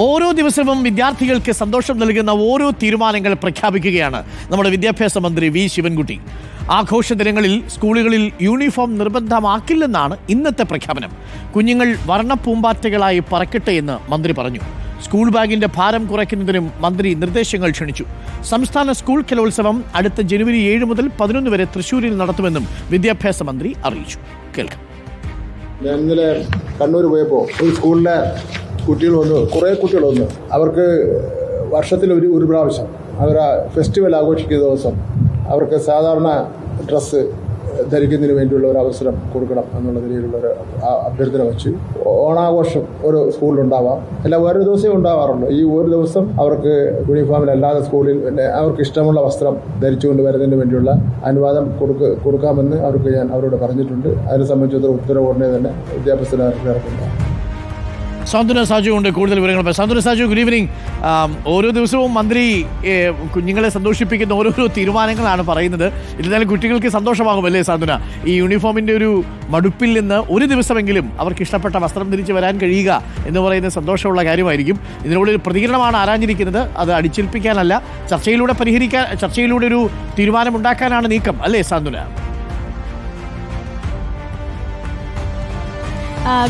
ഓരോ ദിവസവും വിദ്യാർത്ഥികൾക്ക് സന്തോഷം നൽകുന്ന ഓരോ തീരുമാനങ്ങൾ പ്രഖ്യാപിക്കുകയാണ് നമ്മുടെ വിദ്യാഭ്യാസ മന്ത്രി വി ശിവൻകുട്ടി. ആഘോഷ ദിനങ്ങളിൽ സ്കൂളുകളിൽ യൂണിഫോം നിർബന്ധമാക്കില്ലെന്നാണ് ഇന്നത്തെ പ്രഖ്യാപനം. കുഞ്ഞുങ്ങൾ വർണ്ണപ്പൂമ്പാറ്റകളായി പറക്കട്ടെ എന്ന് മന്ത്രി പറഞ്ഞു. സ്കൂൾ ബാഗിന്റെ ഭാരം കുറയ്ക്കുന്നതിനും മന്ത്രി നിർദ്ദേശങ്ങൾ ക്ഷണിച്ചു. സംസ്ഥാന സ്കൂൾ കലോത്സവം അടുത്ത ജനുവരി 7 മുതൽ 11 വരെ തൃശ്ശൂരിൽ നടത്തുമെന്നും വിദ്യാഭ്യാസ മന്ത്രി അറിയിച്ചു. കേൾക്കാം. ഞാൻ ഇന്നലെ കണ്ണൂർ പോയപ്പോൾ ഒരു സ്കൂളിലെ കുറേ കുട്ടികൾ വന്നു. അവർക്ക് വർഷത്തിൽ ഒരു പ്രാവശ്യം അവർ ഫെസ്റ്റിവൽ ആഘോഷിക്കുന്ന ദിവസം അവർക്ക് സാധാരണ ഡ്രസ്സ് ധരിക്കുന്നതിന് വേണ്ടിയുള്ള ഒരു അവസരം കൊടുക്കണം എന്നുള്ള നിലയിലുള്ള ഒരു അഭ്യർത്ഥന വെച്ച് ഓണാഘോഷം ഒരു സ്കൂളിലുണ്ടാവാം. അല്ല, ഓരോ ദിവസമേ ഉണ്ടാവാറുള്ളൂ. ഈ ഒരു ദിവസം അവർക്ക് യൂണിഫോമിലല്ലാതെ സ്കൂളിൽ അവർക്ക് ഇഷ്ടമുള്ള വസ്ത്രം ധരിച്ചുകൊണ്ട് വരുന്നതിന് വേണ്ടിയുള്ള അനുവാദം കൊടുക്കാമെന്ന് ഞാൻ അവരോട് പറഞ്ഞിട്ടുണ്ട്. അതിനെ സംബന്ധിച്ചിടത്തോളം ഉത്തരവ് ഉടനെ തന്നെ വിദ്യാഭ്യാസ ഇറക്കുന്നത്. സാന്ത്വന സാജു ഉണ്ട് കൂടുതൽ വിവരങ്ങൾ. സാന്ത്വന സാജു, ഗുഡ് ഈവനിങ്. ഓരോ ദിവസവും മന്ത്രി കുഞ്ഞുങ്ങളെ സന്തോഷിപ്പിക്കുന്ന ഓരോരോ തീരുമാനങ്ങളാണ് പറയുന്നത്. ഇരുന്നാലും കുട്ടികൾക്ക് സന്തോഷമാകുമല്ലേ സാന്ത്വന? ഈ യൂണിഫോമിൻ്റെ ഒരു മടുപ്പിൽ നിന്ന് ഒരു ദിവസമെങ്കിലും അവർക്ക് ഇഷ്ടപ്പെട്ട വസ്ത്രം ധരിച്ച് വരാൻ കഴിയുക എന്ന് പറയുന്നത് സന്തോഷമുള്ള കാര്യമായിരിക്കും. ഇതിനോടൊരു പ്രതികരണമാണ് ആരാഞ്ഞിരിക്കുന്നത്. അത് അടിച്ചേൽപ്പിക്കാനല്ല, ചർച്ചയിലൂടെ ഒരു തീരുമാനമുണ്ടാക്കാനാണ് നീക്കം, അല്ലേ സാന്ത്വന?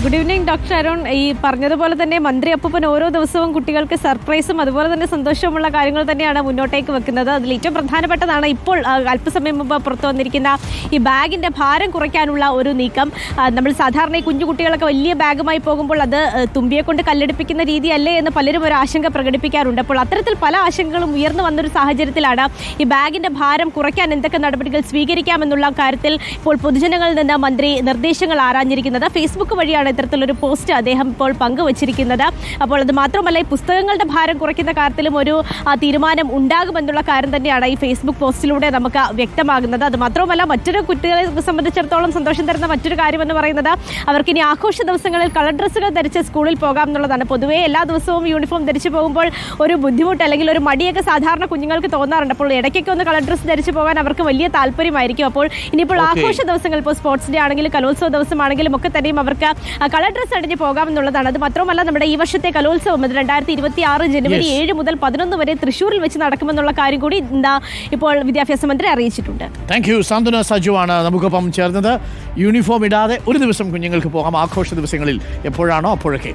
Good evening doctor Arun. ഈ പറഞ്ഞതുപോലെ തന്നെ മന്ത്രി അപ്പൂപ്പൻ ഓരോ ദിവസവും കുട്ടികൾക്ക് സർപ്രൈസും അതുപോലെ തന്നെ സന്തോഷവുമുള്ള കാര്യങ്ങൾ തന്നെയാണ് മുന്നോട്ടേക്ക് വെക്കുന്നത്. അതിൽ ഏറ്റവും പ്രധാനപ്പെട്ടതാണ് ഇപ്പോൾ അല്പസമയം മുമ്പ് പുറത്തു വന്നിരിക്കുന്ന ഈ ബാഗിൻ്റെ ഭാരം കുറയ്ക്കാനുള്ള ഒരു നീക്കം. നമ്മൾ സാധാരണ ഈ കുഞ്ഞു കുട്ടികളൊക്കെ വലിയ ബാഗുമായി പോകുമ്പോൾ അത് തുമ്പിയെ കൊണ്ട് കല്ലെടുപ്പിക്കുന്ന രീതിയല്ലേ എന്ന് പലരും ഒരു ആശങ്ക പ്രകടിപ്പിക്കാറുണ്ട്. അപ്പോൾ അത്തരത്തിൽ പല ആശങ്കകളും ഉയർന്നു വന്നൊരു സാഹചര്യത്തിലാണ് ഈ ബാഗിൻ്റെ ഭാരം കുറയ്ക്കാൻ എന്തൊക്കെ നടപടികൾ സ്വീകരിക്കാമെന്നുള്ള കാര്യത്തിൽ ഇപ്പോൾ പൊതുജനങ്ങളിൽ നിന്ന് മന്ത്രി നിർദ്ദേശങ്ങൾ ആരാഞ്ഞിരിക്കുന്നത്. ഫേസ്ബുക്ക് വഴിയാണ് ഇത്തരത്തിലൊരു പോസ്റ്റ് അദ്ദേഹം ഇപ്പോൾ പങ്കുവച്ചിരിക്കുന്നത്. അപ്പോൾ അത് മാത്രമല്ല, ഈ പുസ്തകങ്ങളുടെ ഭാരം കുറയ്ക്കുന്ന കാര്യത്തിലും ഒരു തീരുമാനം ഉണ്ടാകുമെന്നുള്ള കാര്യം തന്നെയാണ് ഈ ഫേസ്ബുക്ക് പോസ്റ്റിലൂടെ നമുക്ക് വ്യക്തമാകുന്നത്. അത് മാത്രമല്ല, മറ്റൊരു കുട്ടികളെ സംബന്ധിച്ചിടത്തോളം സന്തോഷം തരുന്ന മറ്റൊരു കാര്യമെന്ന് പറയുന്നത് അവർക്കിനി ആഘോഷ ദിവസങ്ങളിൽ കളർ ഡ്രസ്സുകൾ ധരിച്ച് സ്കൂളിൽ പോകാം എന്നുള്ളതാണ്. പൊതുവേ എല്ലാ ദിവസവും യൂണിഫോം ധരിച്ചു പോകുമ്പോൾ ഒരു ബുദ്ധിമുട്ട് അല്ലെങ്കിൽ ഒരു മടിയൊക്കെ സാധാരണ കുഞ്ഞുങ്ങൾക്ക് തോന്നാറുണ്ട്. അപ്പോൾ ഇടയ്ക്കൊക്കെ ഒന്ന് കളർ ഡ്രസ്സ് ധരിച്ചു പോകാൻ അവർക്ക് വലിയ താല്പര്യമായിരിക്കും. അപ്പോൾ ഇനിയിപ്പോൾ ആഘോഷ ദിവസങ്ങൾ, ഇപ്പോൾ സ്പോർട്സ് ഡേ ആണെങ്കിലും കലോത്സവ ദിവസമാണെങ്കിലും ഒക്കെ തന്നെയും അവർക്ക് കളർ ഡ്രസ് അണിഞ്ഞ് പോകാമെന്നുള്ളതാണ്. അത് മാത്രമല്ല, നമ്മുടെ ഈ വർഷത്തെ കലോത്സവം 2026 ജനുവരി 7 മുതൽ 11 വരെ തൃശ്ശൂരിൽ വെച്ച് നടക്കുമെന്നുള്ള കാര്യം കൂടി ഇപ്പോൾ വിദ്യാഭ്യാസ മന്ത്രി അറിയിച്ചിട്ടുണ്ട്. Thank you. സാന്ത്വന സജു ആണ് നമുക്കൊപ്പം ചേർന്നത്. യൂണിഫോം ഇടാതെ ഒരു ദിവസം കുഞ്ഞുങ്ങൾക്ക് പോകാം ആഘോഷ ദിവസങ്ങളിൽ, എപ്പോഴാണോ അപ്പോഴൊക്കെ.